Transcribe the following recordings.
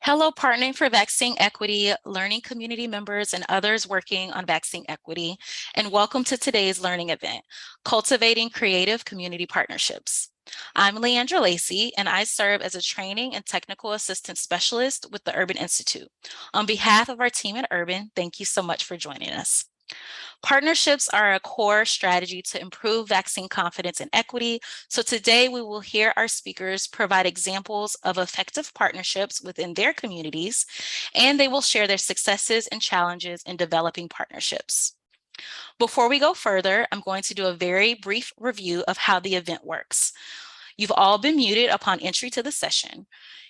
Hello, Partnering for Vaccine Equity, learning community members, and others working on vaccine equity, and welcome to today's learning event, Cultivating Creative Community Partnerships. I'm Leandra Lacey, and I serve as a training and technical assistance specialist with the Urban Institute. On behalf of our team at Urban, thank you so much for joining us. Partnerships are a core strategy to improve vaccine confidence and equity. So today we will hear our speakers provide examples of effective partnerships within their communities, and they will share their successes and challenges in developing partnerships. Before we go further, I'm going to do a very brief review of how the event works. You've all been muted upon entry to the session.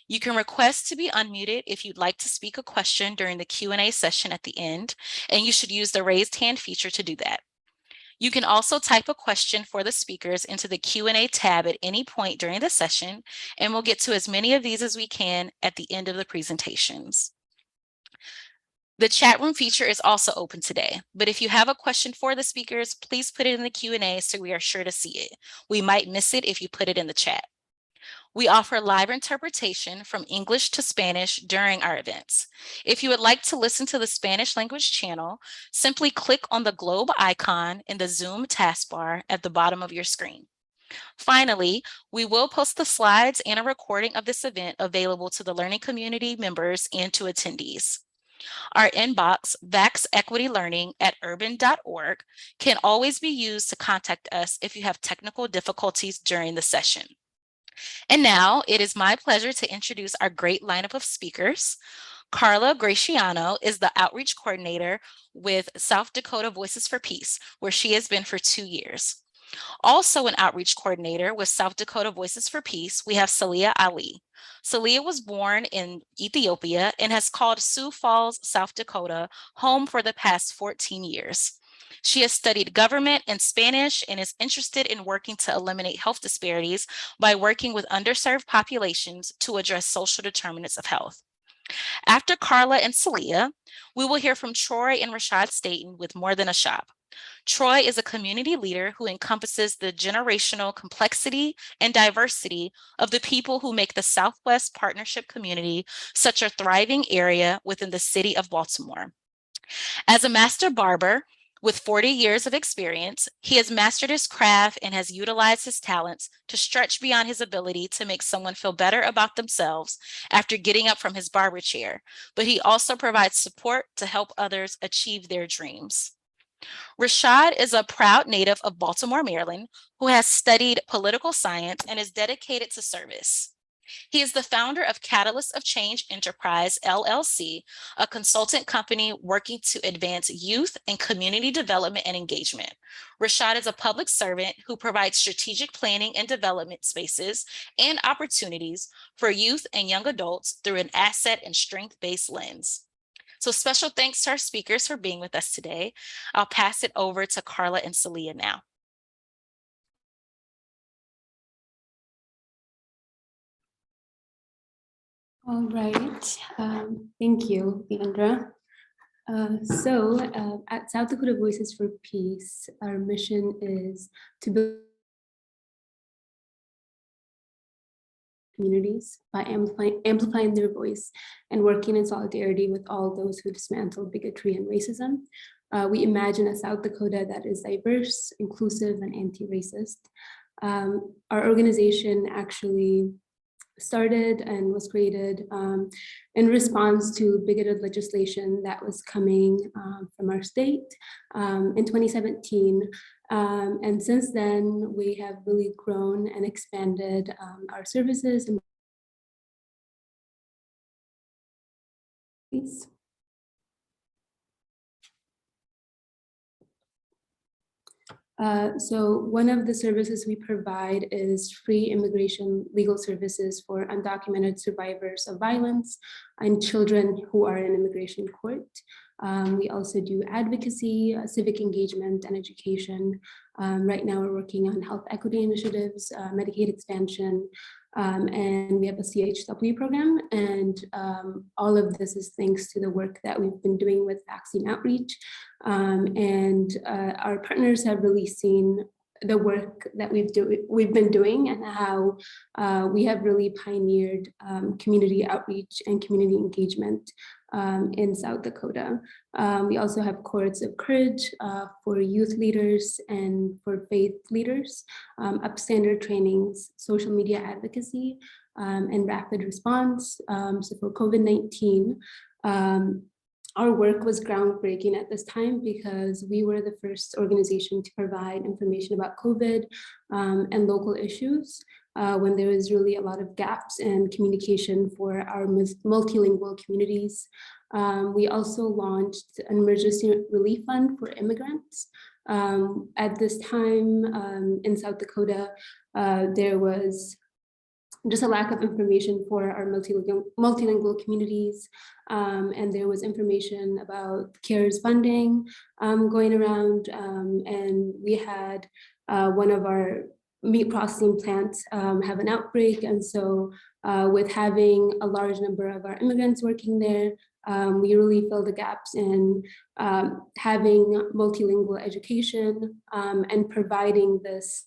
You can request to be unmuted if you'd like to speak a question during the Q&A session at the end, and you should use the raised hand feature to do that. You can also type a question for the speakers into the Q&A tab at any point during the session, and we'll get to as many of these as we can at the end of the presentations. The chat room feature is also open today, but if you have a question for the speakers, please put it in the Q&A so we are sure to see it. We might miss it if you put it in the chat. We offer live interpretation from English to Spanish during our events. If you would like to listen to the Spanish language channel, simply click on the globe icon in the Zoom taskbar at the bottom of your screen. Finally, we will post the slides and a recording of this event available to the learning community members and to attendees. Our inbox, vaxequitylearning@urban.org, can always be used to contact us if you have technical difficulties during the session. And now it is my pleasure to introduce our great lineup of speakers. Carla Graciano is the outreach coordinator with South Dakota Voices for Peace, where she has been for 2 years. Also an outreach coordinator with South Dakota Voices for Peace, we have Salia Ali. Salia was born in Ethiopia and has called Sioux Falls, South Dakota, home for the past 14 years. She has studied government and Spanish and is interested in working to eliminate health disparities by working with underserved populations to address social determinants of health. After Carla and Salia, we will hear from Troy and Rashad Staten with More Than a Shop. Troy is a community leader who encompasses the generational complexity and diversity of the people who make the Southwest Partnership community such a thriving area within the city of Baltimore. As a master barber with 40 years of experience, he has mastered his craft and has utilized his talents to stretch beyond his ability to make someone feel better about themselves after getting up from his barber chair, but he also provides support to help others achieve their dreams. Rashad is a proud native of Baltimore, Maryland, who has studied political science and is dedicated to service. He is the founder of Catalyst of Change Enterprise, LLC, a consultant company working to advance youth and community development and engagement. Rashad is a public servant who provides strategic planning and development spaces and opportunities for youth and young adults through an asset and strength-based lens. So special thanks to our speakers for being with us today. I'll pass it over to Carla and Salia now. All right, thank you, Leandra. At South Dakota Voices for Peace, our mission is to build communities by amplifying their voice and working in solidarity with all those who dismantle bigotry and racism. We imagine a South Dakota that is diverse, inclusive, and anti-racist. Our organization actually started and was created in response to bigoted legislation that was coming from our state in 2017. And since then, we have really grown and expanded our services. Please. So one of the services we provide is free immigration legal services for undocumented survivors of violence and children who are in immigration court. We also do advocacy, civic engagement, and education. Right now we're working on health equity initiatives, Medicaid expansion, and we have a CHW program. And all of this is thanks to the work that we've been doing with vaccine outreach. Our partners have really seen the work that we've been doing and how we have really pioneered community outreach and community engagement in South Dakota. We also have Chords of Courage for youth leaders and for faith leaders, upstander trainings, social media advocacy, and rapid response. So for COVID-19, our work was groundbreaking at this time because we were the first organization to provide information about COVID and local issues when there was really a lot of gaps in communication for our multilingual communities. We also launched an emergency relief fund for immigrants. At this time in South Dakota, there was just a lack of information for our multilingual communities. And there was information about CARES funding going around. And we had one of our meat processing plants have an outbreak. And so with having a large number of our immigrants working there, we really fill the gaps in having multilingual education and providing this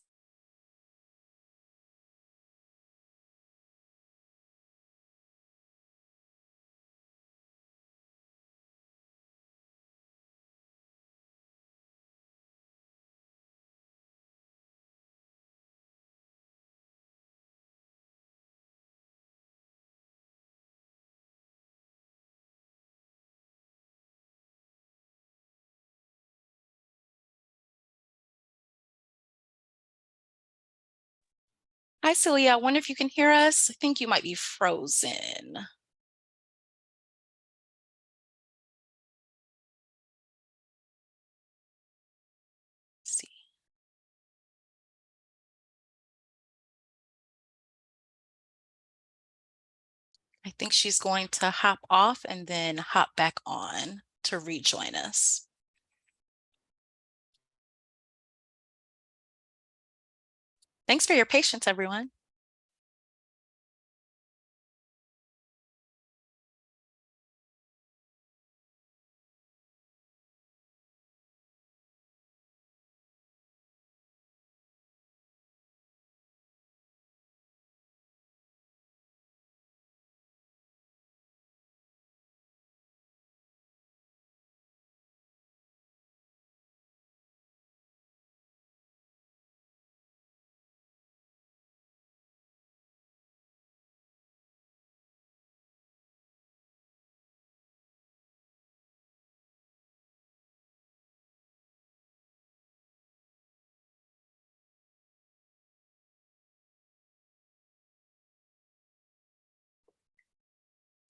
Hi, Celia. I wonder if you can hear us. I think you might be frozen. Let's see. I think she's going to hop off and then hop back on to rejoin us. Thanks for your patience, everyone.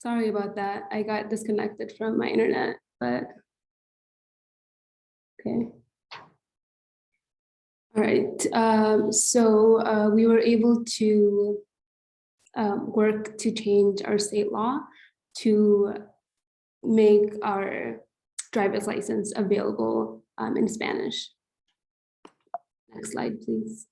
Sorry about that. I got disconnected from my internet, but okay. All right. So we were able to work to change our state law to make our driver's license available in Spanish. Next slide, please.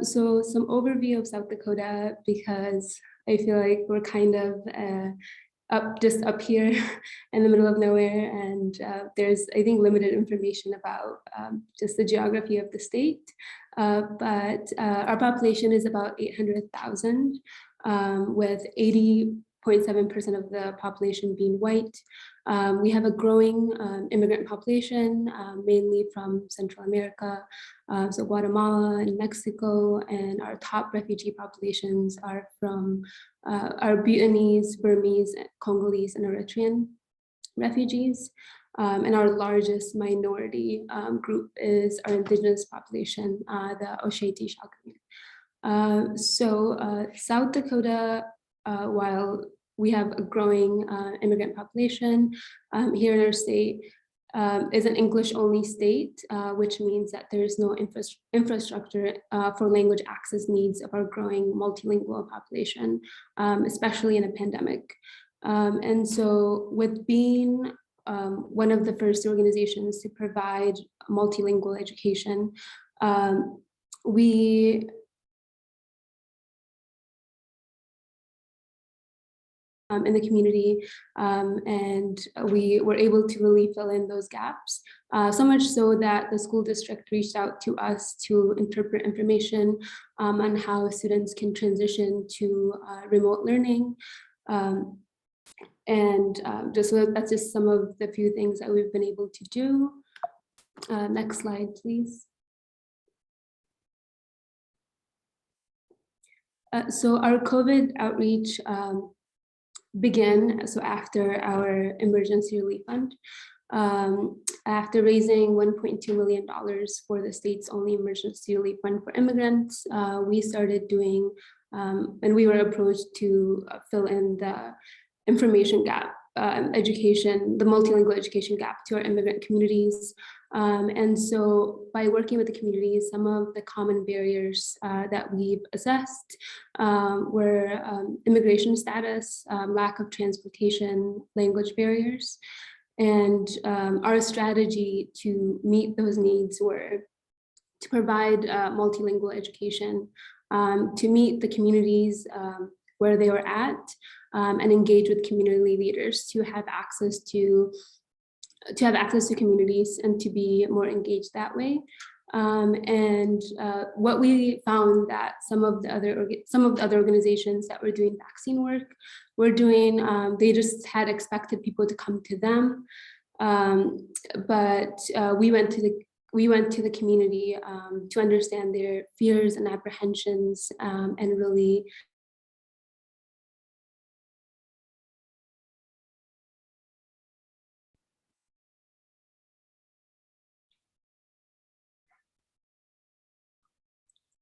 So some overview of South Dakota, because I feel like we're kind of just up here in the middle of nowhere, and there's, I think, limited information about just the geography of the state. But our population is about 800,000, with 80.7% of the population being white. We have a growing immigrant population, mainly from Central America, so Guatemala and Mexico, and our top refugee populations are from our Bhutanese, Burmese, Congolese, and Eritrean refugees. And our largest minority group is our indigenous population, the Oceti-Sakowin. So South Dakota, while we have a growing immigrant population here in our state, is an English-only state, which means that there is no infrastructure for language access needs of our growing multilingual population, especially in a pandemic. And so with being one of the first organizations to provide multilingual education, we in the community, and we were able to really fill in those gaps. So much so that the school district reached out to us to interpret information on how students can transition to remote learning. That's just some of the few things that we've been able to do. Next slide, please. So our COVID outreach began after our emergency relief fund. After raising $1.2 million for the state's only emergency relief fund for immigrants, we started doing, and we were approached to fill in the information gap, the multilingual education gap to our immigrant communities. And so by working with the communities, some of the common barriers that we've assessed were immigration status, lack of transportation, language barriers. And our strategy to meet those needs were to provide multilingual education, to meet the communities where they were at, and engage with community leaders to have access to communities and to be more engaged that way. What we found that some of the other organizations that were doing vaccine work were doing, they just had expected people to come to them. But we went to the community to understand their fears and apprehensions, and really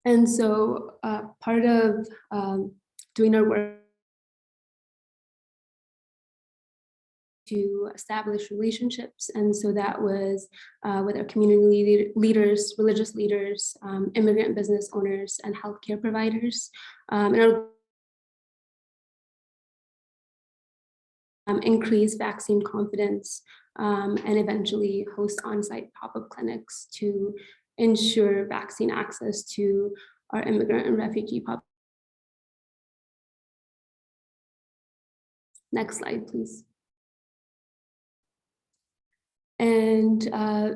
And so part of doing our work to establish relationships. And so that was with our community leaders, religious leaders, immigrant business owners, and healthcare providers. Increase vaccine confidence, and eventually host on-site pop-up clinics to ensure vaccine access to our immigrant and refugee population. Next slide, please. And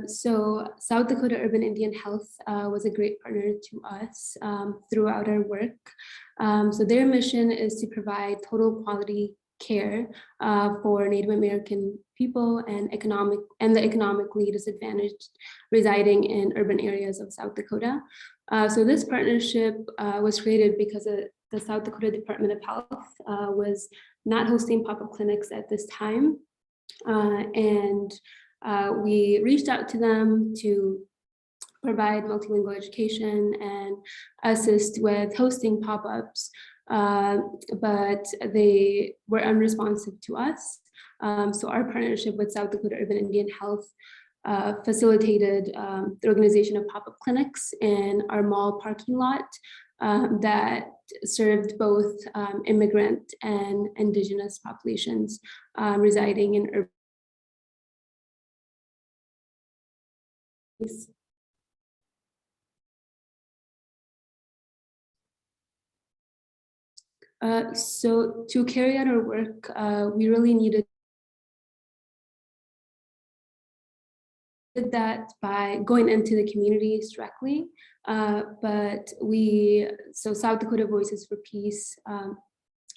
so South Dakota Urban Indian Health was a great partner to us throughout our work. So their mission is to provide total quality care for Native American people and the economically disadvantaged residing in urban areas of South Dakota. So this partnership was created because the South Dakota Department of Health was not hosting pop-up clinics at this time. We reached out to them to provide multilingual education and assist with hosting pop-ups, but they were unresponsive to us. So our partnership with South Dakota Urban Indian Health facilitated the organization of pop-up clinics in our mall parking lot that served both immigrant and indigenous populations residing in urban areas. So to carry out our work, we really needed that by going into the communities directly, so South Dakota Voices for Peace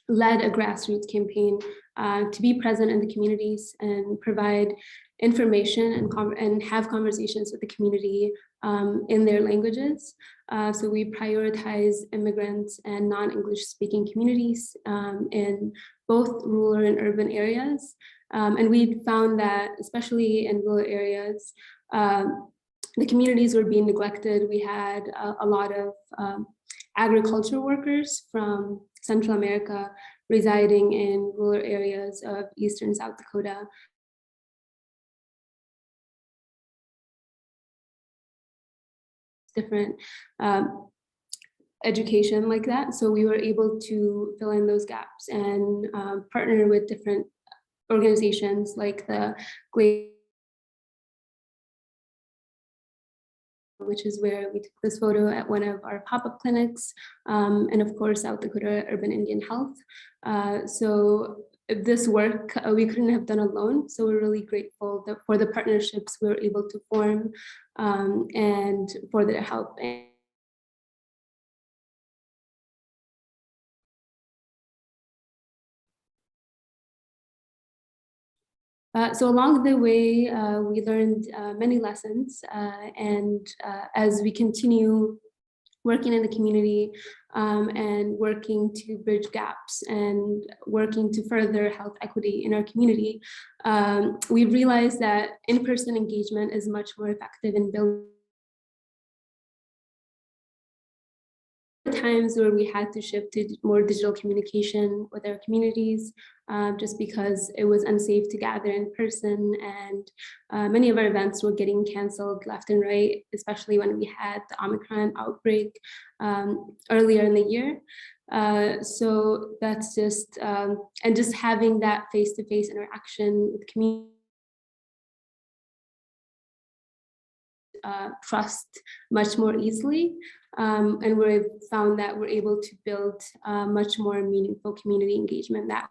led a grassroots campaign to be present in the communities and provide information and have conversations with the community in their languages. So we prioritize immigrants and non-English speaking communities in both rural and urban areas. And we found that, especially in rural areas, the communities were being neglected. We had a lot of agriculture workers from Central America residing in rural areas of eastern South Dakota. Different education like that. So we were able to fill in those gaps and partner with different organizations like the Glade, which is where we took this photo at one of our pop-up clinics, and of course, South Dakota Urban Indian Health. So this work we couldn't have done alone. So we're really grateful for the partnerships we were able to form and for their help. So along the way, we learned many lessons, and as we continue working in the community and working to bridge gaps and working to further health equity in our community, we realized that in-person engagement is much more effective in building times where we had to shift to more digital communication with our communities, just because it was unsafe to gather in person, and many of our events were getting canceled left and right, especially when we had the Omicron outbreak earlier in the year. So that's just, and just having that face-to-face interaction with community, trust much more easily. And we've found that we're able to build much more meaningful community engagement that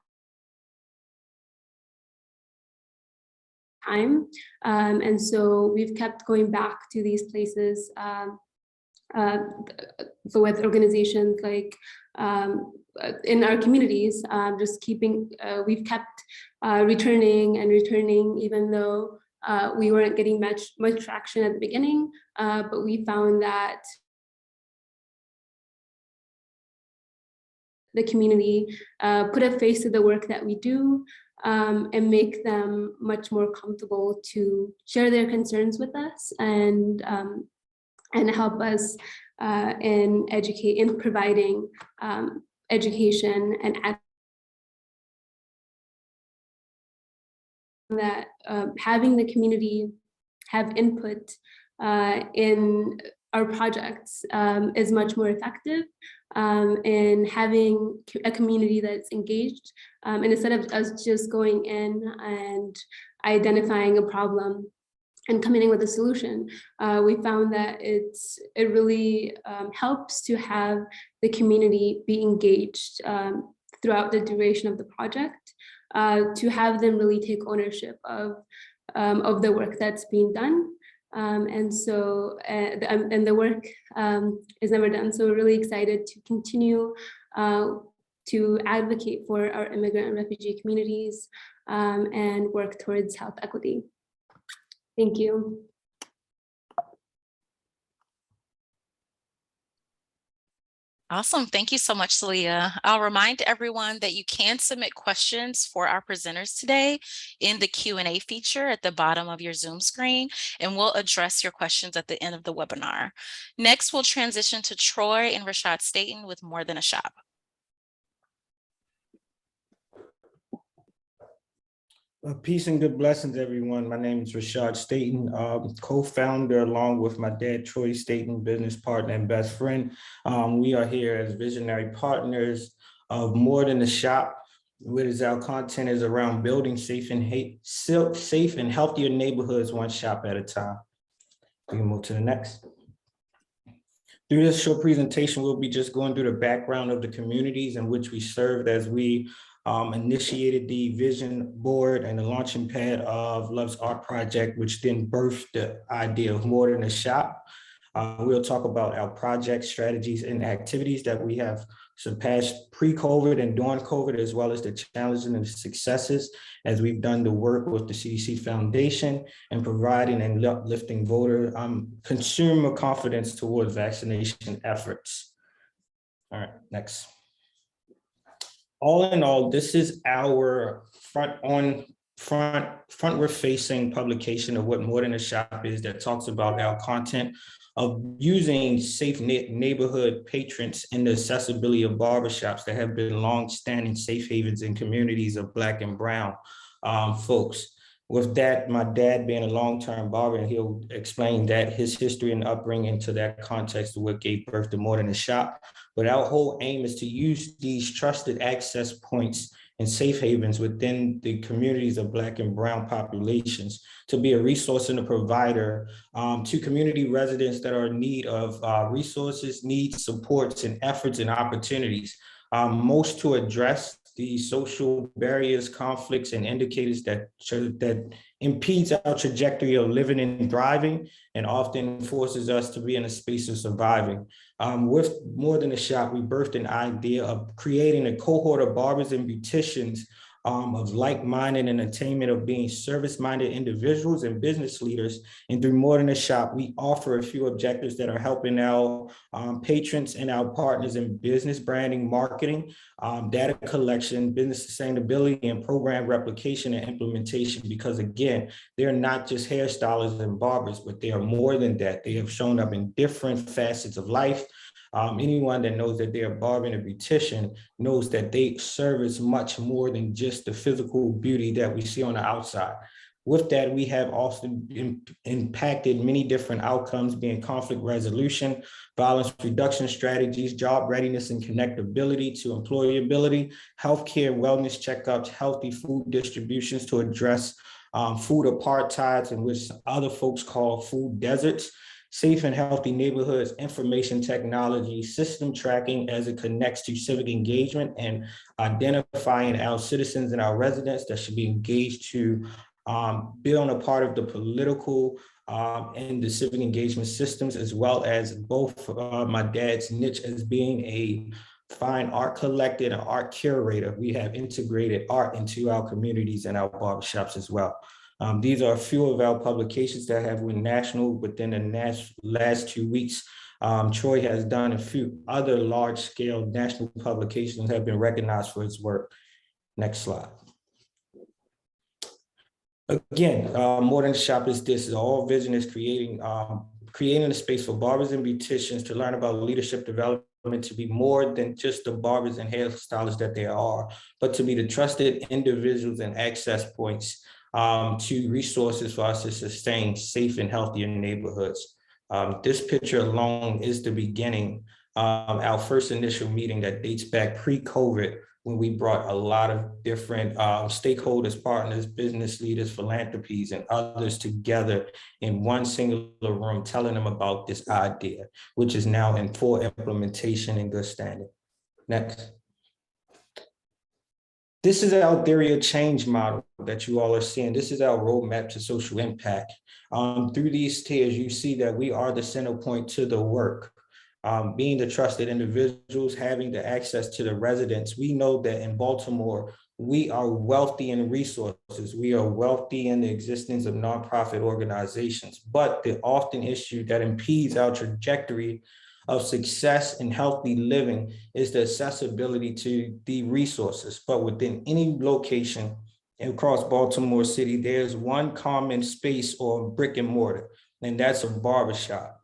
time. And so we've kept going back to these places so with organizations like in our communities, just keeping, we've kept returning and returning, even though we weren't getting much traction at the beginning, but we found that the community put a face to the work that we do, and make them much more comfortable to share their concerns with us and help us in providing education and that having the community have input in our projects is much more effective, in having a community that's engaged, and instead of us just going in and identifying a problem and coming in with a solution, we found that it really helps to have the community be engaged throughout the duration of the project, to have them really take ownership of the work that's being done. And so, and the work is never done. So we're really excited to continue to advocate for our immigrant and refugee communities and work towards health equity. Thank you. Awesome. Thank you so much, Celia. I'll remind everyone that you can submit questions for our presenters today in the Q&A feature at the bottom of your Zoom screen, and we'll address your questions at the end of the webinar. Next, we'll transition to Troy and Rashad Staten with More Than a Shop. Peace and good blessings, everyone. My name is Rashad Staten, co-founder along with my dad, Troy Staten, business partner and best friend. We are here as visionary partners of More Than a Shop, which our content is around building safe and healthier neighborhoods, one shop at a time. We can move to the next. Through this short presentation, we'll be just going through the background of the communities in which we served as we initiated the vision board and the launching pad of Love's Art Project, which then birthed the idea of More Than a Shop. We'll talk about our project strategies and activities that we have surpassed pre-COVID and during COVID, as well as the challenges and the successes as we've done the work with the CDC Foundation and providing and uplifting voter consumer confidence towards vaccination efforts. All right, next. All in all, this is our frontward facing publication of what More Than a Shop is, that talks about our content of using safe neighborhood patrons and the accessibility of barbershops that have been long-standing safe havens in communities of Black and Brown folks. With that, my dad being a long-term barber, and he'll explain that his history and upbringing to that context of what gave birth to More Than a Shop. But our whole aim is to use these trusted access points and safe havens within the communities of Black and Brown populations to be a resource and a provider to community residents that are in need of resources, needs, supports, and efforts and opportunities most to address the social barriers, conflicts, and indicators that impedes our trajectory of living and thriving, and often forces us to be in a space of surviving. With More Than a Shop, we birthed an idea of creating a cohort of barbers and beauticians of like-minded and attainment of being service-minded individuals and business leaders. And through More Than a Shop, we offer a few objectives that are helping our patrons and our partners in business branding, marketing, data collection, business sustainability, and program replication and implementation. Because again, they're not just hairstylists and barbers, but they are more than that. They have shown up in different facets of life. Anyone that knows that they're a barber and a beautician knows that they service much more than just the physical beauty that we see on the outside. With that, we have also impacted many different outcomes, being conflict resolution, violence reduction strategies, job readiness and connectability to employability, healthcare, wellness checkups, healthy food distributions to address food apartheids, in which other folks call food deserts, safe and healthy neighborhoods, information technology, system tracking as it connects to civic engagement, and identifying our citizens and our residents that should be engaged to build a part of the political and the civic engagement systems, as well as both my dad's niche as being a fine art collector and art curator. We have integrated art into our communities and our barbershops as well. These are a few of our publications that have went national within the last 2 weeks. Troy has done a few other large-scale national publications that have been recognized for its work. Next slide. Again, More Than a Shop is this. All vision is creating a space for barbers and beauticians to learn about leadership development, to be more than just the barbers and hairstylists that they are, but to be the trusted individuals and access points to resources for us to sustain safe and healthier neighborhoods. This picture alone is the beginning. Our first initial meeting that dates back pre-COVID, when we brought a lot of different stakeholders, partners, business leaders, philanthropies, and others together in one singular room, telling them about this idea, which is now in full implementation and good standing. Next. This is our theory of change model that you all are seeing. This is our roadmap to social impact. Through these tiers, you see that we are the center point to the work. Being the trusted individuals, having the access to the residents. We know that in Baltimore, we are wealthy in resources. We are wealthy in the existence of nonprofit organizations, but the often issue that impedes our trajectory of success and healthy living is the accessibility to the resources. But within any location across Baltimore City, there's one common space or brick and mortar, and that's a barbershop.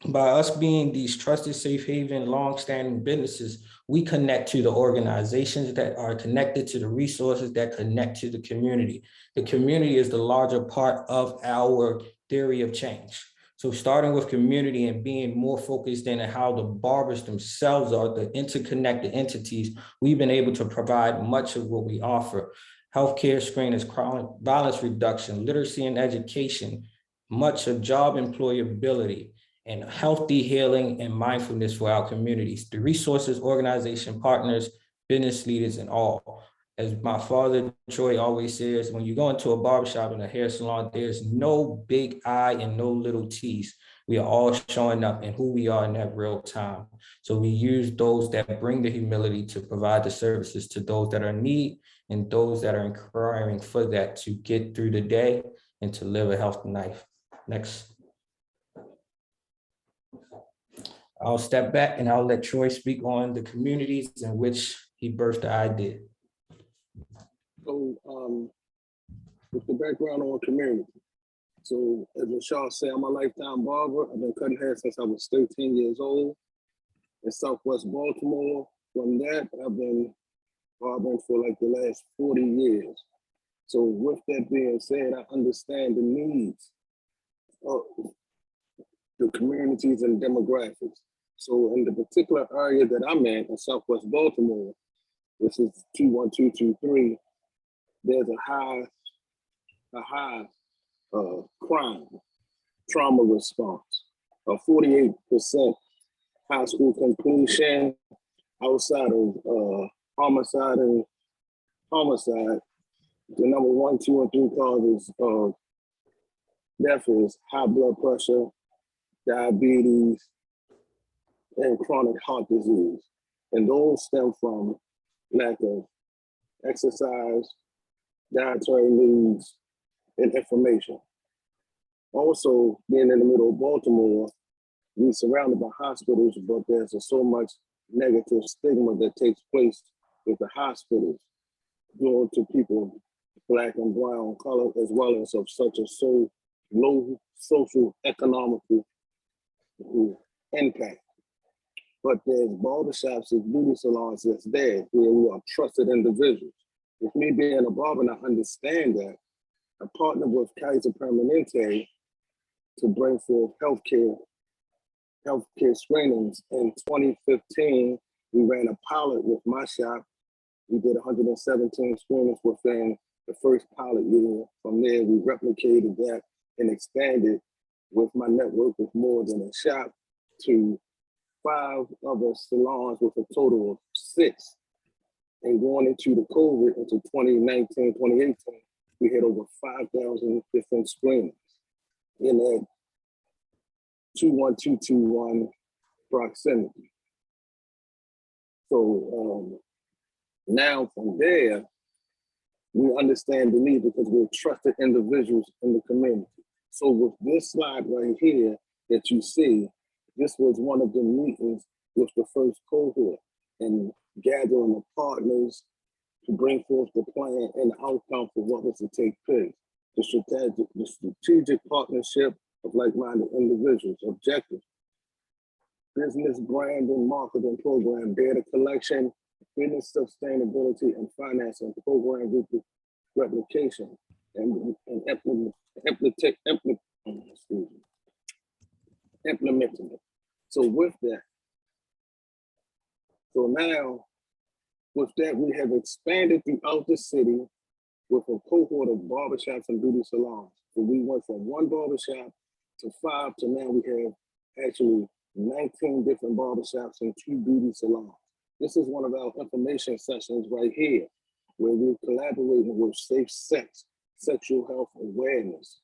By us being these trusted, safe haven, longstanding businesses, we connect to the organizations that are connected to the resources that connect to the community. The community is the larger part of our theory of change. So starting with community and being more focused in on how the barbers themselves are the interconnected entities, we've been able to provide much of what we offer. Healthcare screenings, chronic violence reduction, literacy and education, much of job employability, and healthy healing and mindfulness for our communities, the resources, organization, partners, business leaders, and all. As my father, Troy, always says, when you go into a barbershop and a hair salon, there's no big I and no little T's. We are all showing up in who we are in that real time. So we use those that bring the humility to provide the services to those that are in need and those that are inquiring for that to get through the day and to live a healthy life. Next. I'll step back and I'll let Troy speak on the communities in which he birthed the idea. So with the background on community. So as Rashad said, I'm a lifetime barber. I've been cutting hair since I was 13 years old in Southwest Baltimore. From that, I've been barbering for like the last 40 years. So with that being said, I understand the needs of the communities and demographics. So in the particular area that I'm in Southwest Baltimore, this is 21223, there's a high crime, trauma response, a 48% high school completion, outside of homicide and homicide, the number 1, 2, and 3 causes of death is high blood pressure, diabetes, and chronic heart disease. And those stem from lack of exercise, dietary needs, and information. Also, being in the middle of Baltimore, we're surrounded by hospitals, but there's so much negative stigma that takes place with the hospitals going to people Black and brown color, as well as of such a so low social economical impact. But there's barbershops and beauty salons that's there where we are trusted individuals. With me being a barber, and I understand that, I partnered with Kaiser Permanente to bring forth healthcare screenings. In 2015, we ran a pilot with my shop. We did 117 screenings within the first pilot year. From there, we replicated that and expanded with my network with more than a shop to 5 other salons with a total of 6. And going into the COVID, into 2019, 2018, we had over 5,000 different screenings in that 21221 proximity. So now from there, we understand the need because we're trusted individuals in the community. So with this slide right here that you see, this was one of the meetings with the first cohort and gathering the partners to bring forth the plan and the outcome for what was to take place. The strategic partnership of like-minded individuals, objectives, business brand and marketing program, data collection, business sustainability and financing program replication, and implementing it. So with that, so now with that, we have expanded throughout the city with a cohort of barbershops and beauty salons. So we went from 1 barbershop to 5 to now we have actually 19 different barbershops and 2 beauty salons. This is one of our information sessions right here, where we're collaborating with safe sex, sexual health awareness,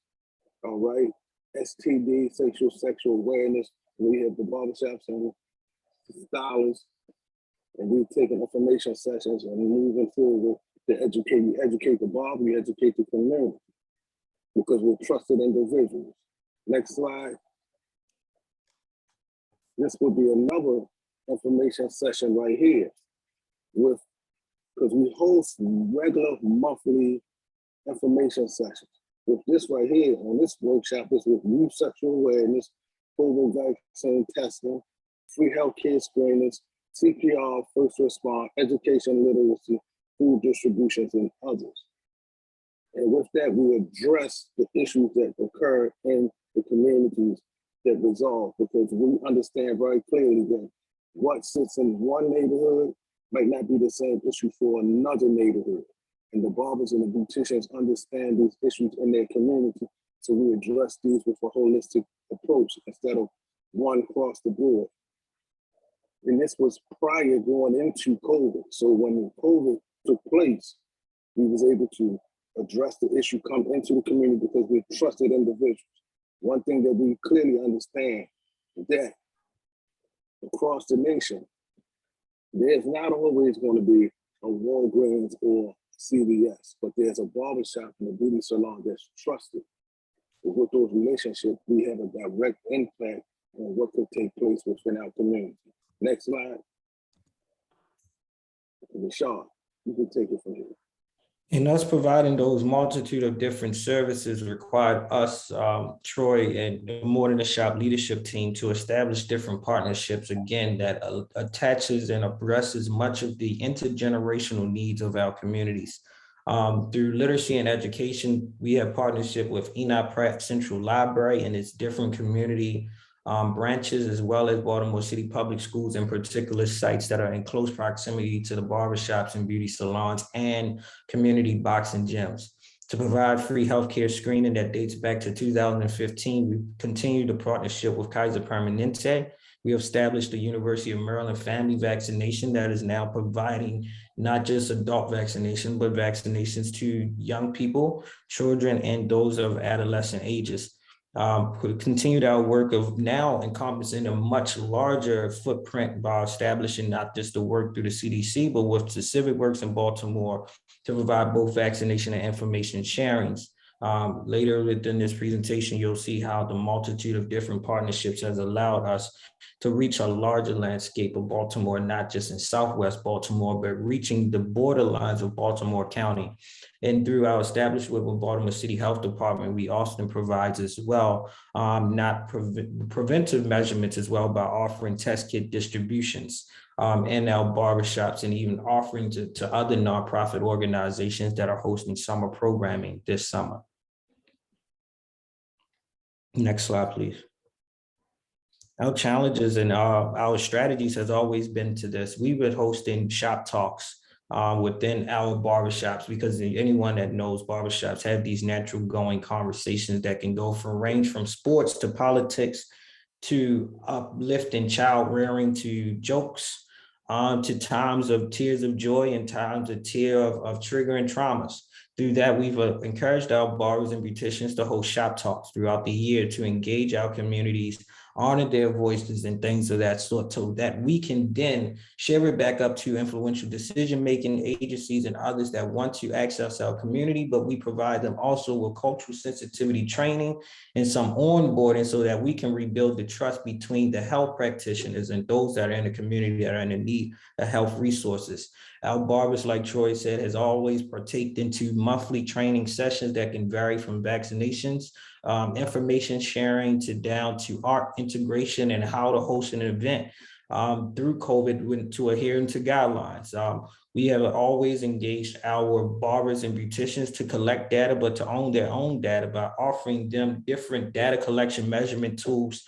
all right? STD, sexual awareness. We have the barbershops and stylists, and we're taking information sessions and moving forward to educate. We educate the barber, we educate the community because we're trusted individuals. Next slide. This will be another information session right here because we host regular monthly information sessions. With this right here, on this workshop, is with youth sexual awareness, COVID vaccine testing, free healthcare screenings, CPR, first response, education literacy, food distributions, and others. And with that, we address the issues that occur in the communities that resolve, because we understand very clearly that what sits in one neighborhood might not be the same issue for another neighborhood. And the barbers and the beauticians understand these issues in their community. So we address these with a holistic approach instead of one across the board. And this was prior going into COVID. So when COVID took place, we was able to address the issue, come into the community because we're trusted individuals. One thing that we clearly understand is that across the nation, there's not always going to be a Walgreens or CVS, but there's a barbershop and a beauty salon that's trusted. And with those relationships, we have a direct impact on what could take place within our community. Next slide. Rashad, you can take it from here. And us providing those multitude of different services required us, Troy, and More Than a Shop leadership team to establish different partnerships, again, that attaches and addresses much of the intergenerational needs of our communities. Through literacy and education, we have partnership with Enoch Pratt Central Library and its different community branches, as well as Baltimore City Public Schools, in particular sites that are in close proximity to the barbershops and beauty salons and community boxing gyms. To provide free healthcare screening that dates back to 2015, we continue the partnership with Kaiser Permanente We have established the University of Maryland Family Vaccination that is now providing not just adult vaccination, but vaccinations to young people, children, and those of adolescent ages. We continued our work of now encompassing a much larger footprint by establishing not just the work through the CDC, but with the Civic Works in Baltimore to provide both vaccination and information sharings. Later within this presentation, you'll see how the multitude of different partnerships has allowed us to reach a larger landscape of Baltimore, not just in Southwest Baltimore, but reaching the borderlines of Baltimore County. And through our establishment with Baltimore City Health Department, we also provides as well, preventive measurements as well by offering test kit distributions in our barbershops and even offering to other nonprofit organizations that are hosting summer programming this summer. Next slide, please. Our challenges and our strategies has always been to this. We've been hosting shop talks within our barbershops, because anyone that knows barbershops have these natural going conversations that can go from range from sports to politics to uplifting child rearing to jokes to times of tears of joy and times of triggering traumas. Through that, we've encouraged our barbers and beauticians to host shop talks throughout the year to engage our communities, honor their voices and things of that sort, so that we can then share it back up to influential decision-making agencies and others that want to access our community, but we provide them also with cultural sensitivity training and some onboarding so that we can rebuild the trust between the health practitioners and those that are in the community that are in need of health resources. Our barbers, like Troy said, has always partaked into monthly training sessions that can vary from vaccinations, information sharing down to art integration and how to host an event through COVID to adhering to guidelines. We have always engaged our barbers and beauticians to collect data, but to own their own data by offering them different data collection measurement tools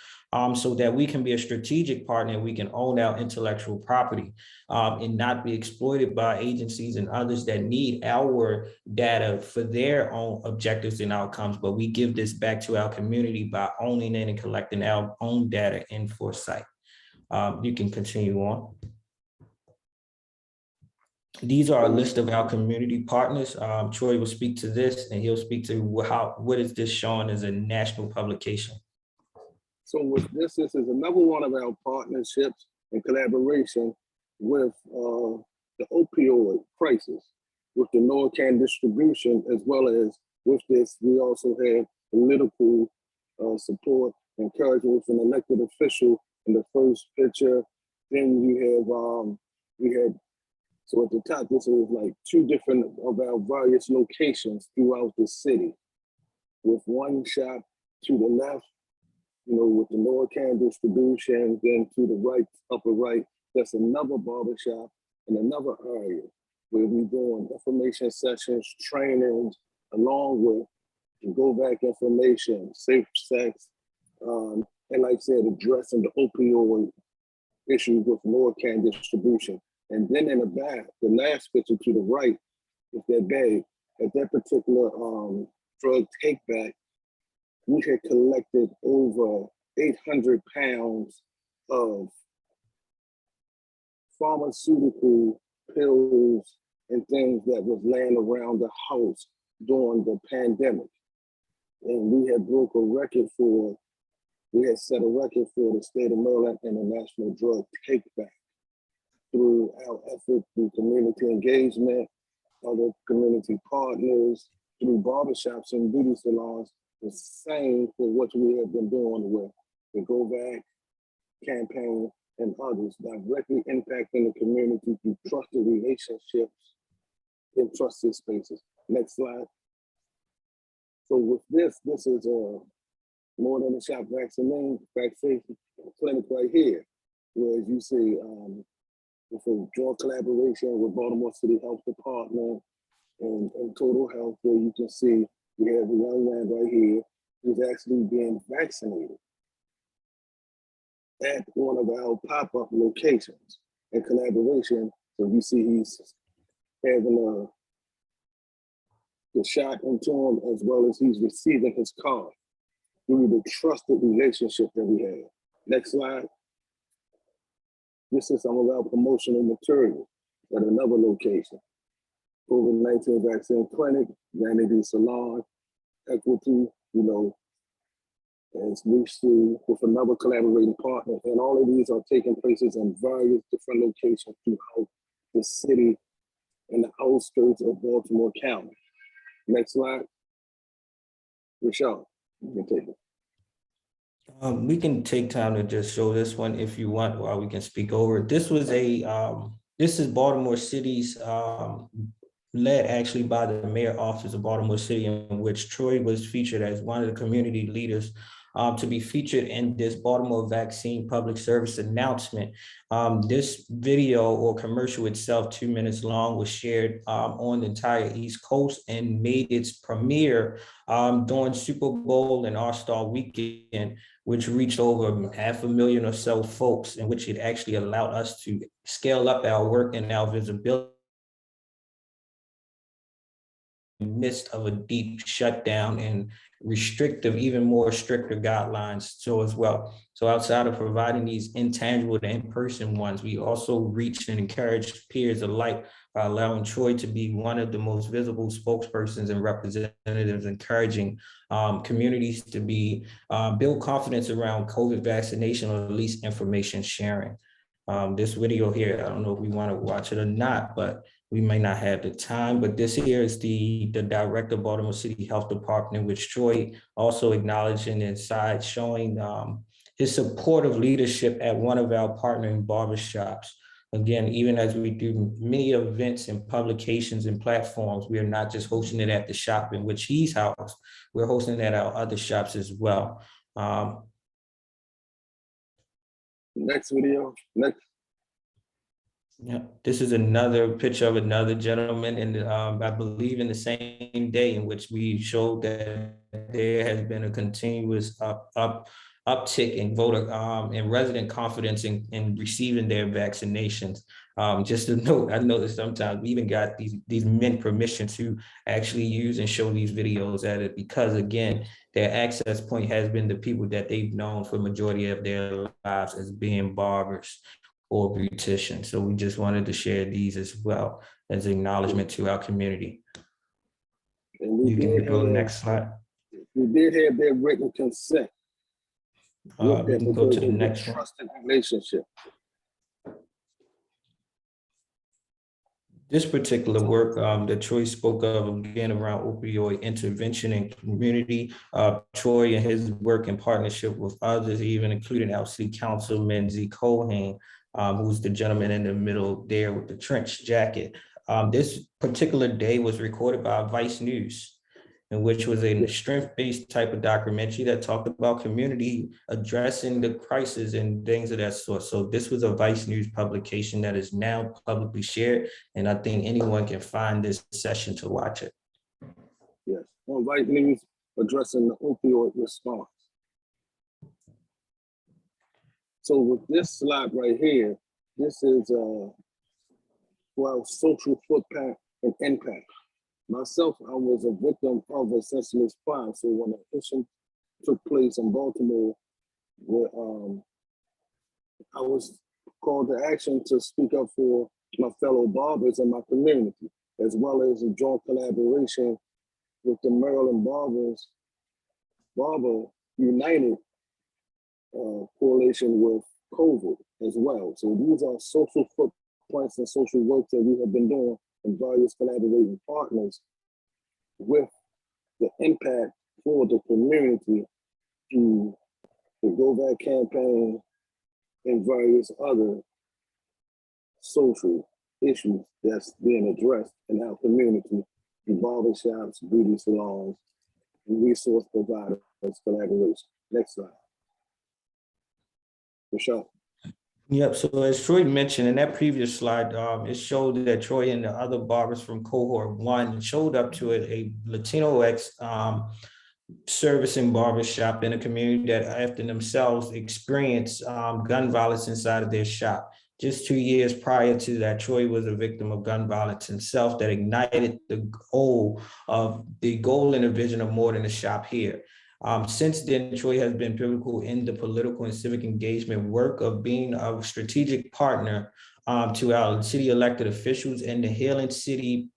so that we can be a strategic partner. We can own our intellectual property and not be exploited by agencies and others that need our data for their own objectives and outcomes. But we give this back to our community by owning it and collecting our own data in foresight. You can continue on. These are a list of our community partners. Troy will speak to this, and he'll speak to what is this showing as a national publication. So with this is another one of our partnerships and collaboration with the opioid crisis, with the Narcan distribution, as well as with this, we also have political support, encouragement from an elected official in the first picture. Then you have, we had, so at the top, this was like 2 different of our various locations throughout the city, with one shop to the left, with the Narcan distribution, then to the right, upper right, that's another barbershop in another area where we're doing information sessions, trainings, along with go back information, safe sex, and like I said, addressing the opioid issue with Narcan distribution. And then in the back, the last picture to the right is that bag. At that particular drug take back, we had collected over 800 pounds of pharmaceutical pills and things that was laying around the house during the pandemic. And we had set a record for the state of Maryland and the National Drug Take Back through our effort through community engagement, other community partners, through barbershops and beauty salons, the same for what we have been doing with the Go Back campaign and others, directly impacting the community through trusted relationships in trusted spaces. Next slide. So with this is more than a shop vaccination clinic right here, where as you see, with a joint collaboration with Baltimore City Health Department and Total Health, where you can see we have a young man right here who's actually being vaccinated at one of our pop-up locations in collaboration. So you see he's having the shot into him, as well as he's receiving his card through the trusted relationship that we have. Next slide. This is some of our promotional material at another location. COVID-19 vaccine clinic, vanity salon, equity, as reached through with another collaborating partner. And all of these are taking places in various different locations throughout the city and the outskirts of Baltimore County. Next slide. Rochelle, you can take it. We can take time to just show this one if you want, while we can speak over it. This was this is Baltimore City's, led actually by the mayor office of Baltimore City, in which Troy was featured as one of the community leaders to be featured in this Baltimore vaccine public service announcement. This video or commercial itself, 2 minutes long, was shared on the entire East Coast and made its premiere during Super Bowl and All-Star Weekend, which reached over 500,000 or so folks, in which it actually allowed us to scale up our work and our visibility in the midst of a deep shutdown and restrictive, even more stricter guidelines so as well. So outside of providing these intangible and in-person ones, we also reached and encouraged peers alike by allowing Troy to be one of the most visible spokespersons and representatives, encouraging communities to be build confidence around COVID vaccination, or at least information sharing. This video here, I don't know if we want to watch it or not, but we may not have the time, but this here is the director of Baltimore City Health Department, which Troy also acknowledging inside, showing his supportive leadership at one of our partnering barbershops. Again, even as we do many events and publications and platforms, we are not just hosting it at the shop in which he's housed, we're hosting it at our other shops as well. Next video, next. Yeah, this is another picture of another gentleman, and I believe in the same day in which we showed that there has been a continuous uptick in voter and resident confidence in receiving their vaccinations. Just to note, I know that sometimes we even got these men permission to actually use and show these videos at it, because again, their access point has been the people that they've known for the majority of their lives as being barbers or beauticians. So we just wanted to share these as well as acknowledgement to our community. And You can go next slide. We did have their written consent. We can go to the next one. Trusted relationship. This particular work that Troy spoke of, again, around opioid intervention in community, Troy and his work in partnership with others, even including our city councilman Z. Cohen, who's the gentleman in the middle there with the trench jacket. This particular day was recorded by Vice News, in which was a strength-based type of documentary that talked about community addressing the crisis and things of that sort. So this was a Vice News publication that is now publicly shared, and I think anyone can find this session to watch it. Yes, on Vice News addressing the opioid response. So with this slide right here, this is well, social footprint and impact. Myself, I was a victim of a senseless crime. So when the issue took place in Baltimore, where I was called to action to speak up for my fellow barbers in my community, as well as a joint collaboration with the Maryland Barber United coalition with COVID as well. So these are social footprints and social work that we have been doing and various collaborating partners with the impact for the community through the Go Back campaign and various other social issues that's being addressed in our community through barbershops, beauty salons, and resource providers collaboration. Next slide. Michelle. Yep, so as Troy mentioned in that previous slide, it showed that Troy and the other barbers from cohort 1 showed up to a Latinx service and barbershop in a community that after themselves experienced gun violence inside of their shop. Just 2 years prior to that, Troy was a victim of gun violence himself that ignited the goal and the vision of more than a shop here. Since then, Troy has been pivotal in the political and civic engagement work of being a strategic partner to our city elected officials and the Healing City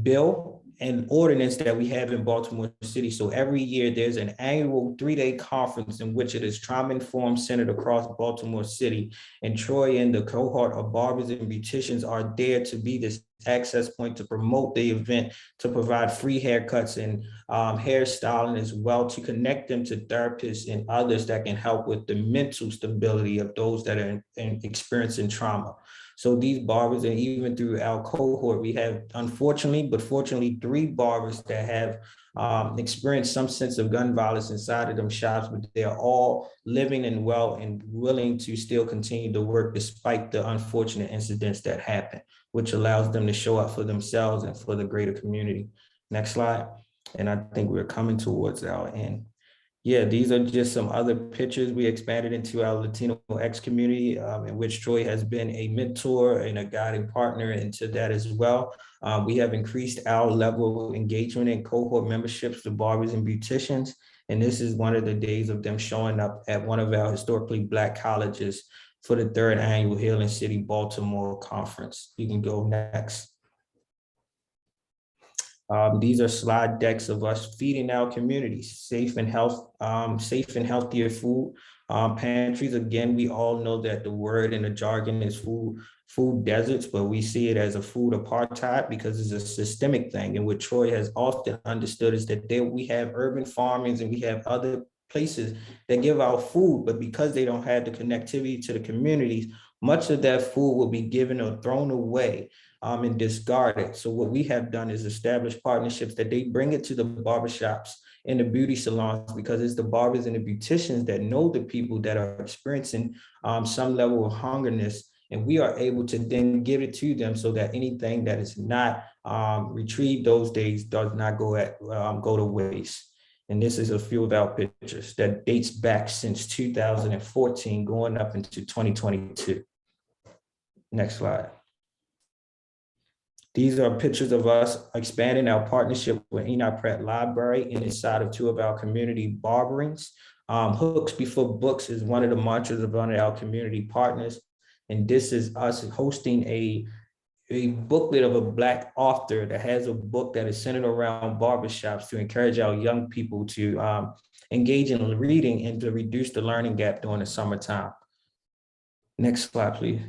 bill and ordinance that we have in Baltimore City. So every year there's an annual 3-day conference in which it is trauma-informed centered across Baltimore City. And Troy and the cohort of barbers and beauticians are there to be this access point to promote the event, to provide free haircuts and hairstyling as well, to connect them to therapists and others that can help with the mental stability of those that are experiencing trauma. So these barbers, and even through our cohort, we have unfortunately, but fortunately, 3 barbers that have experienced some sense of gun violence inside of them shops, but they're all living and well and willing to still continue to work despite the unfortunate incidents that happen, which allows them to show up for themselves and for the greater community. Next slide. And I think we're coming towards our end. Yeah, these are just some other pictures. We expanded into our Latino X community, in which Troy has been a mentor and a guiding partner into that as well. We have increased our level of engagement and cohort memberships to barbers and beauticians. And this is one of the days of them showing up at one of our historically Black colleges for the 3rd annual Healing City Baltimore conference. You can go next. These are slide decks of us feeding our communities safe and healthier food. Pantries, again, we all know that the word in the jargon is food deserts, but we see it as a food apartheid because it's a systemic thing. And what Troy has often understood is that we have urban farmings and we have other places that give out food, but because they don't have the connectivity to the communities, much of that food will be given or thrown away and discarded. So what we have done is establish partnerships that they bring it to the barbershops and the beauty salons, because it's the barbers and the beauticians that know the people that are experiencing some level of hungerness. And we are able to then give it to them so that anything that is not retrieved those days does not go to waste. And this is a few of our pictures that dates back since 2014 going up into 2022. Next slide. These are pictures of us expanding our partnership with Enoch Pratt Library inside of 2 of our community barberings. Hooks Before Books is one of the mantras of one of our community partners. And this is us hosting a booklet of a Black author that has a book that is centered around barbershops to encourage our young people to engage in reading and to reduce the learning gap during the summertime. Next slide, please.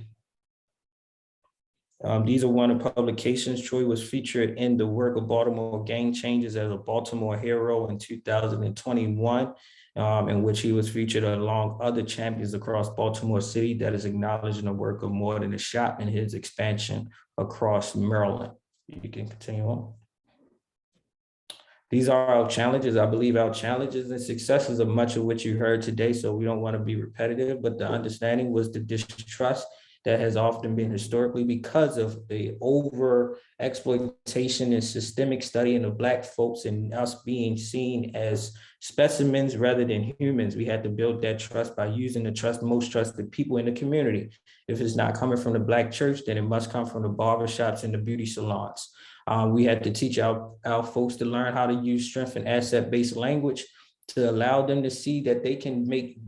These are one of the publications. Troy was featured in the work of Baltimore Game Changers as a Baltimore hero in 2021, in which he was featured along other champions across Baltimore City that is acknowledging the work of More Than a Shop and his expansion across Maryland. You can continue on. These are our challenges. I believe our challenges and successes are much of what you heard today, so we don't want to be repetitive, but the understanding was the distrust that has often been historically because of the over exploitation and systemic studying of Black folks and us being seen as specimens rather than humans. We had to build that trust by using the most trusted people in the community. If it's not coming from the Black church, then it must come from the barbershops and the beauty salons. We had to teach our folks to learn how to use strength and asset-based language to allow them to see that they can make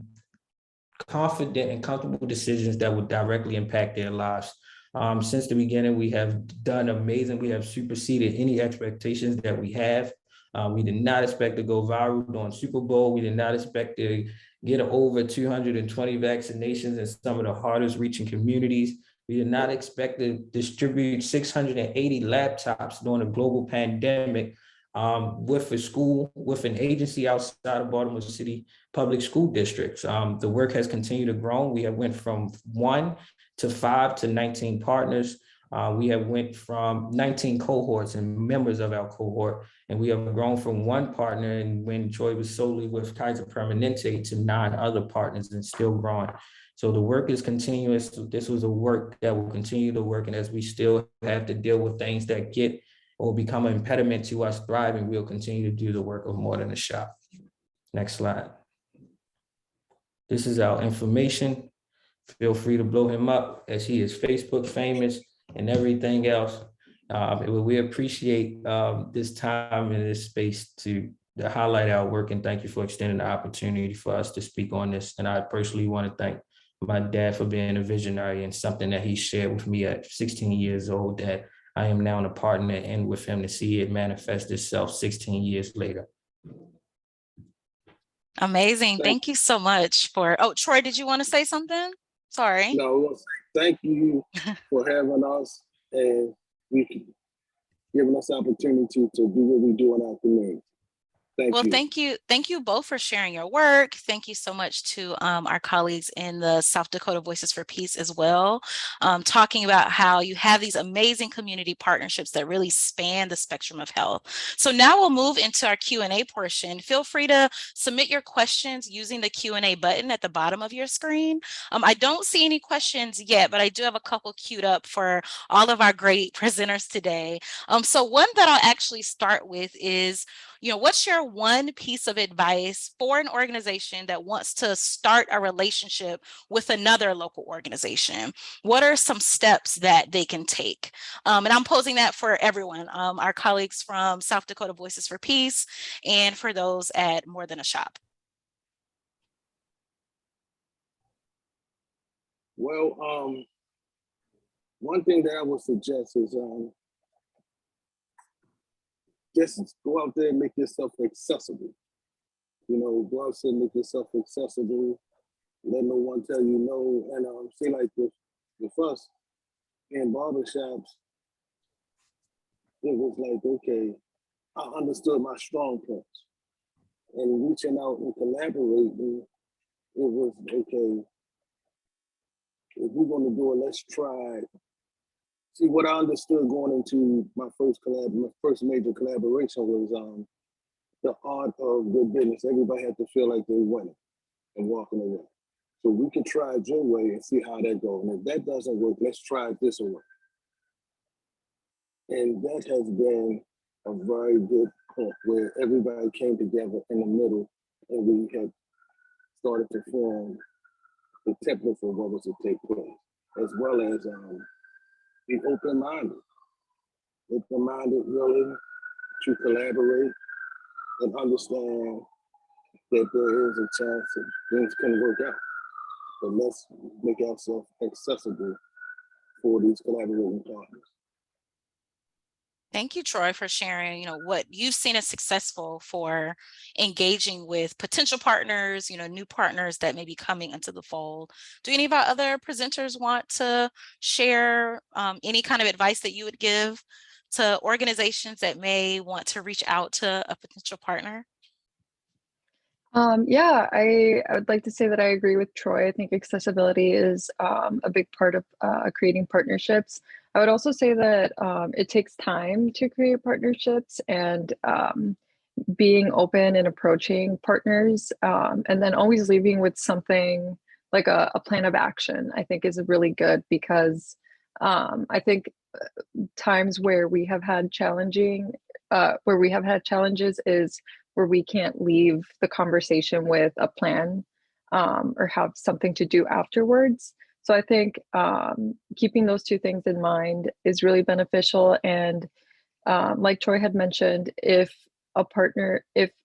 confident and comfortable decisions that would directly impact their lives. Since the beginning, we have done amazing. We have superseded any expectations that we have. We did not expect to go viral during Super Bowl. We did not expect to get over 220 vaccinations in some of the hardest reaching communities. We did not expect to distribute 680 laptops during a global pandemic with an agency outside of Baltimore City public school districts. The work has continued to grow. We have went from 1 to 5 to 19 partners. We have went from 19 cohorts and members of our cohort, and we have grown from 1 partner, and when Troy was solely with Kaiser Permanente, to 9 other partners and still growing. So the work is continuous. This was a work that will continue to work, and as we still have to deal with things that get or become an impediment to us thriving, we'll continue to do the work of More Than a Shop. Next slide. This is our information. Feel free to blow him up as he is Facebook famous and everything else. We appreciate this time and this space to to highlight our work, and thank you for extending the opportunity for us to speak on this. And I personally want to thank my dad for being a visionary and something that he shared with me at 16 years old that I am now a partner in with him to see it manifest itself 16 years later. Amazing. Thank Thank you so much for, oh, Troy, did you want to say something? Sorry. No, I want to say thank you for having us and giving us opportunity to do what we do in our community. Thank Well, you. thank you both for sharing your work. Thank you so much to our colleagues in the South Dakota Voices for Peace as well, talking about how you have these amazing community partnerships that really span the spectrum of health. So now we'll move into our Q&A portion. Feel free to submit your questions using the Q&A button at the bottom of your screen. I don't see any questions yet, but I do have a couple queued up for all of our great presenters today. So one that I'll actually start with is, what's your one piece of advice for an organization that wants to start a relationship with another local organization? What are some steps that they can take? And I'm posing that for everyone, our colleagues from South Dakota Voices for Peace, and for those at More Than a Shop. Well, one thing that I would suggest is just go out there and make yourself accessible. Go out there and make yourself accessible. Let no one tell you no. And see, like with us in barbershops, it was like, okay, I understood my strong points. And reaching out and collaborating, it was, okay, if we're going to do it, let's try. See, what I understood going into my first major collaboration was the art of good business. Everybody had to feel like they're winning and walking away. So we can try it your way and see how that goes. And if that doesn't work, let's try it this way. And that has been a very good point where everybody came together in the middle and we had started to form the template for what was to take place, as well as be open-minded. Open-minded, willing to collaborate and understand that there is a chance that things can work out. But let's make ourselves accessible for these collaborating partners. Thank you, Troy, for sharing, what you've seen as successful for engaging with potential partners, new partners that may be coming into the fold. Do any of our other presenters want to share any kind of advice that you would give to organizations that may want to reach out to a potential partner? Yeah, I would like to say that I agree with Troy. I think accessibility is a big part of creating partnerships. I would also say that it takes time to create partnerships, and being open and approaching partners, and then always leaving with something like a plan of action, I think is really good, because I think times where we have had challenges is where we can't leave the conversation with a plan or have something to do afterwards. So I think keeping those two things in mind is really beneficial. And like Troy had mentioned, if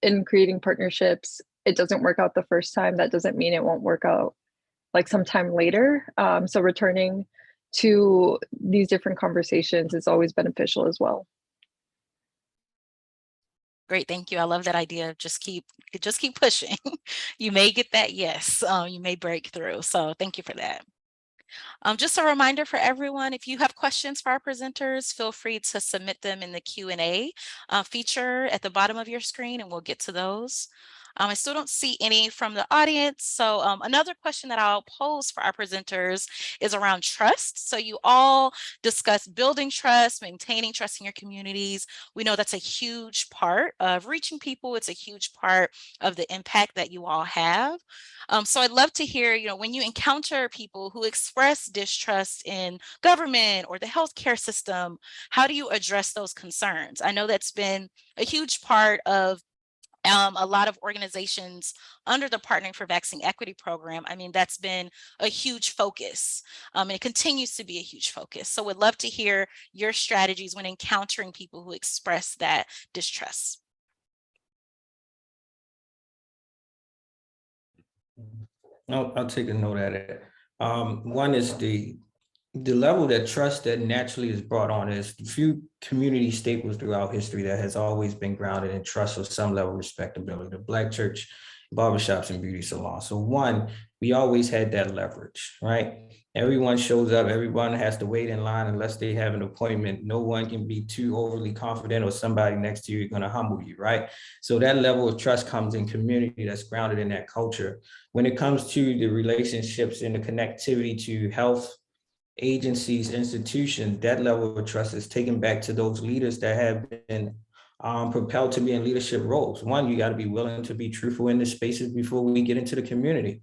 in creating partnerships, it doesn't work out the first time, that doesn't mean it won't work out like sometime later. So returning to these different conversations is always beneficial as well. Great, thank you. I love that idea. Just keep pushing. You may get that yes. You may break through. So thank you for that. Just a reminder for everyone, if you have questions for our presenters, feel free to submit them in the Q&A feature at the bottom of your screen, and we'll get to those. I still don't see any from the audience. So another question that I'll pose for our presenters is around trust. So you all discussed building trust, maintaining trust in your communities. We know that's a huge part of reaching people. It's a huge part of the impact that you all have. So I'd love to hear, when you encounter people who express distrust in government or the healthcare system, how do you address those concerns? I know that's been a huge part of a lot of organizations under the Partnering for Vaccine Equity program. I mean, that's been a huge focus, and it continues to be a huge focus. So we'd love to hear your strategies when encountering people who express that distrust. I'll take a note at it. One is the level that trust that naturally is brought on is few community staples throughout history that has always been grounded in trust of some level of respectability. The Black church, barbershops, and beauty salons. So one, we always had that leverage, right? Everyone shows up, everyone has to wait in line unless they have an appointment. No one can be too overly confident or somebody next to you is going to humble you, right? So that level of trust comes in community that's grounded in that culture. When it comes to the relationships and the connectivity to health, agencies, institutions, that level of trust is taken back to those leaders that have been propelled to be in leadership roles. One, you got to be willing to be truthful in the spaces before we get into the community.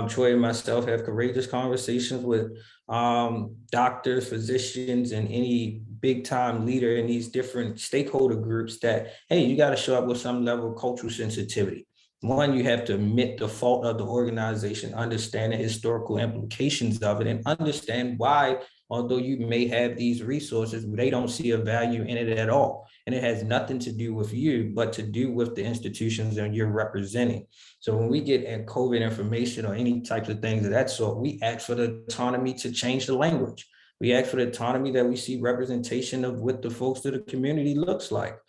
Troy and myself have courageous conversations with doctors, physicians, and any big time leader in these different stakeholder groups that, hey, you got to show up with some level of cultural sensitivity. One, you have to admit the fault of the organization, understand the historical implications of it, and understand why, although you may have these resources, they don't see a value in it at all. And it has nothing to do with you, but to do with the institutions that you're representing. So when we get at COVID information or any types of things of that sort, we ask for the autonomy to change the language. We ask for the autonomy that we see representation of what the folks of the community looks like.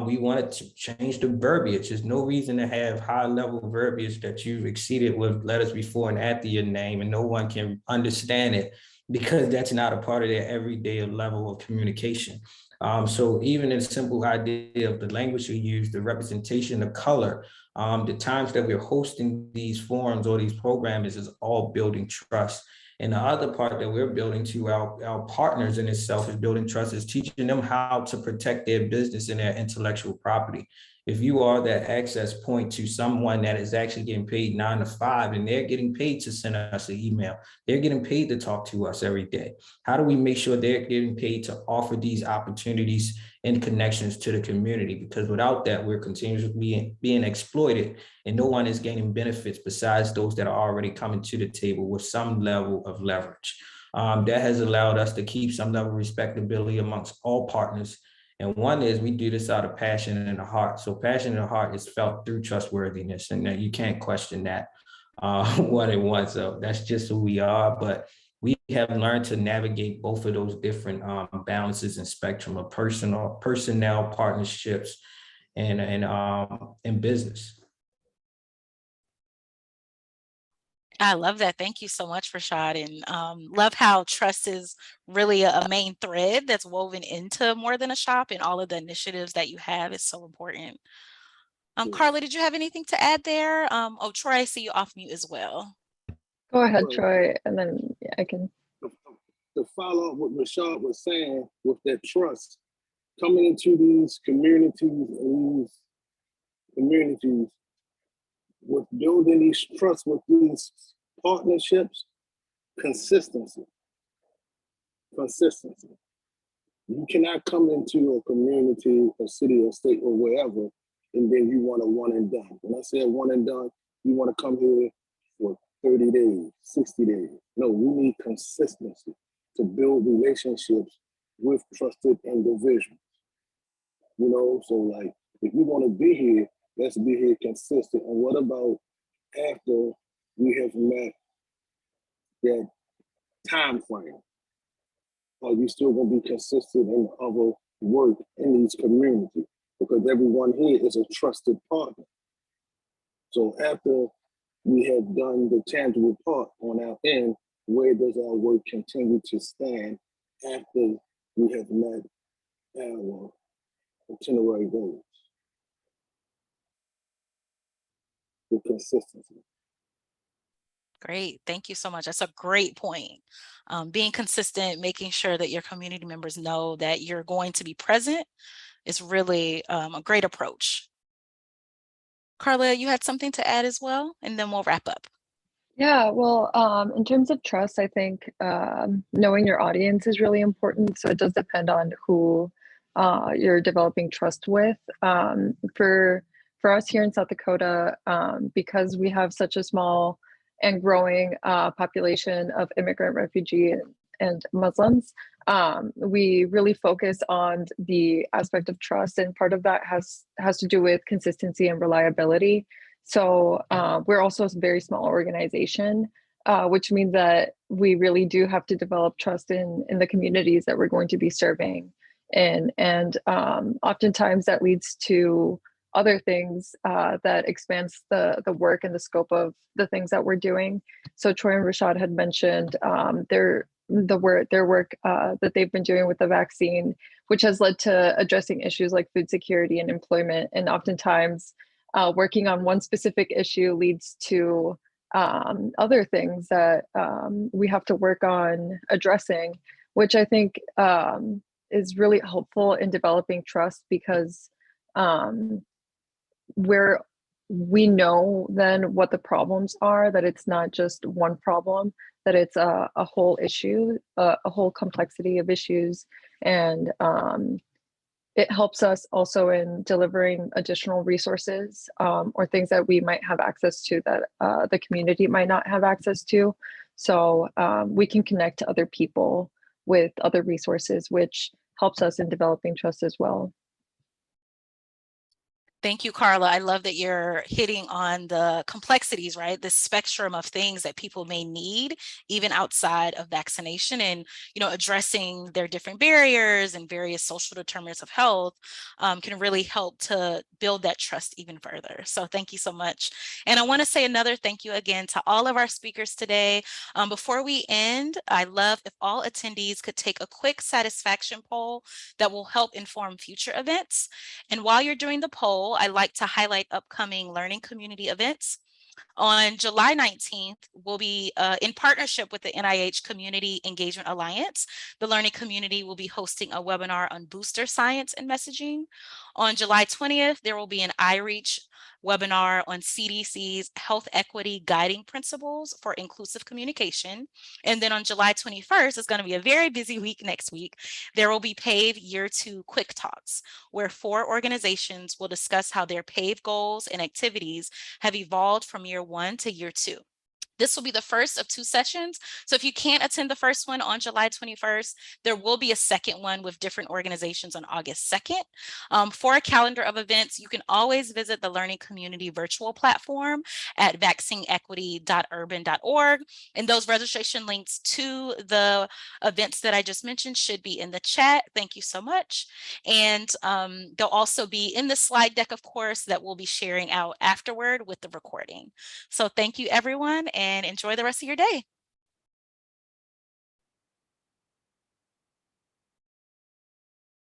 We wanted to change the verbiage. There's no reason to have high level verbiage that you've exceeded with letters before and after your name and no one can understand it because that's not a part of their everyday level of communication. So even a simple idea of the language we use, the representation, the color, the times that we're hosting these forums or these programs is all building trust. And the other part that we're building to our partners in itself is building trust, is teaching them how to protect their business and their intellectual property. If you are that access point to someone that is actually getting paid 9 to 5 and they're getting paid to send us an email, they're getting paid to talk to us every day. How do we make sure they're getting paid to offer these opportunities and connections to the community? Because without that, we're continuously being exploited and no one is gaining benefits besides those that are already coming to the table with some level of leverage. That has allowed us to keep some level of respectability amongst all partners. And one is we do this out of passion and a heart. So passion and heart is felt through trustworthiness, and that you can't question that one and one. So that's just who we are. But we have learned to navigate both of those different balances and spectrum of personnel, partnerships, and business. I love that. Thank you so much, Rashad. And love how trust is really a main thread that's woven into More Than a Shop, and all of the initiatives that you have is so important. Carla, did you have anything to add there? Oh, Troy, I see you off mute as well. Go ahead, Well, Troy, and then I can. To follow up what Rashad was saying with that trust, coming into these communities with building these trusts with these partnerships, consistency. You cannot come into a community, a city, or state, or wherever, and then you want a one and done. When I say one and done, you want to come here for 30 days, 60 days. No, we need consistency to build relationships with trusted individuals. You know, so like, if you want to be here, let's be here consistent. And what about after we have met that time frame? Are you still going to be consistent in other work in these communities? Because everyone here is a trusted partner. So after we have done the tangible part on our end, where does our work continue to stand after we have met our itinerary goals? The consistency. Great. Thank you so much. That's a great point. Being consistent, making sure that your community members know that you're going to be present is really a great approach. Carla, you had something to add as well, and then we'll wrap up. Yeah, well, in terms of trust, I think knowing your audience is really important. So it does depend on who you're developing trust with. For us here in South Dakota, because we have such a small and growing population of immigrant, refugee, and Muslims, we really focus on the aspect of trust, and part of that has to do with consistency and reliability. So we're also a very small organization, which means that we really do have to develop trust in the communities that we're going to be serving. And oftentimes that leads to other things that expands the work and the scope of the things that we're doing. So Troy and Rashad had mentioned their work that they've been doing with the vaccine, which has led to addressing issues like food security and employment. And oftentimes working on one specific issue leads to other things that we have to work on addressing, which I think is really helpful in developing trust, because we know then what the problems are, that it's not just one problem, that it's a whole issue, a whole complexity of issues. And it helps us also in delivering additional resources or things that we might have access to that the community might not have access to. So we can connect to other people with other resources, which helps us in developing trust as well. Thank you, Carla. I love that you're hitting on the complexities, right? The spectrum of things that people may need, even outside of vaccination, and, you know, addressing their different barriers and various social determinants of health can really help to build that trust even further. So thank you so much. And I want to say another thank you again to all of our speakers today. Before we end, I'd love if all attendees could take a quick satisfaction poll that will help inform future events. And while you're doing the poll, I'd like to highlight upcoming learning community events. On July 19th, we'll be in partnership with the NIH Community Engagement Alliance. The learning community will be hosting a webinar on booster science and messaging. On July 20th, there will be an iReach webinar on CDC's health equity guiding principles for inclusive communication. And then on July 21st, it's going to be a very busy week next week. There will be PAVE Year 2 Quick Talks, where 4 organizations will discuss how their PAVE goals and activities have evolved from year 1 to year 2. This will be the first of 2 sessions. So if you can't attend the first one on July 21st, there will be a second one with different organizations on August 2nd. For a calendar of events, you can always visit the Learning Community virtual platform at vaccineequity.urban.org. And those registration links to the events that I just mentioned should be in the chat. Thank you so much. And they'll also be in the slide deck, of course, that we'll be sharing out afterward with the recording. So thank you, everyone, and enjoy the rest of your day.